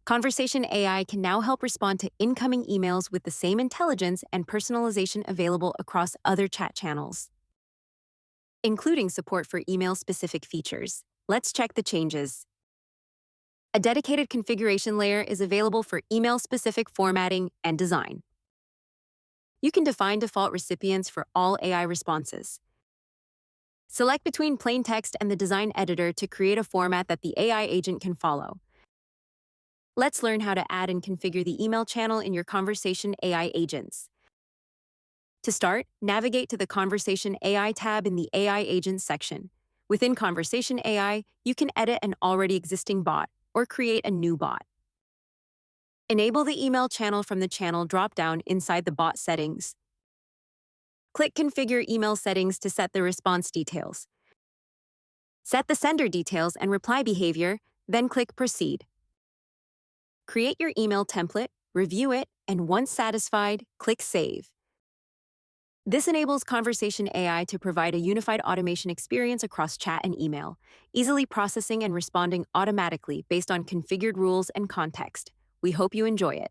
Conversation AI can now help respond to incoming emails with the same intelligence and personalization available across other chat channels, including support for email-specific features. Let's check the changes. A dedicated configuration layer is available for email-specific formatting and design. You can define default recipients for all AI responses. Select between plain text and the design editor to create a format that the AI agent can follow. Let's learn how to add and configure the email channel in your Conversation AI agents. To start, navigate to the Conversation AI tab in the AI Agents section. Within Conversation AI, you can edit an already existing bot or create a new bot. Enable the email channel from the channel drop-down inside the bot settings. Click Configure Email Settings to set the response details. Set the sender details and reply behavior, then click Proceed. Create your email template, review it, and once satisfied, click Save. This enables Conversation AI to provide a unified automation experience across chat and email, easily processing and responding automatically based on configured rules and context. We hope you enjoy it.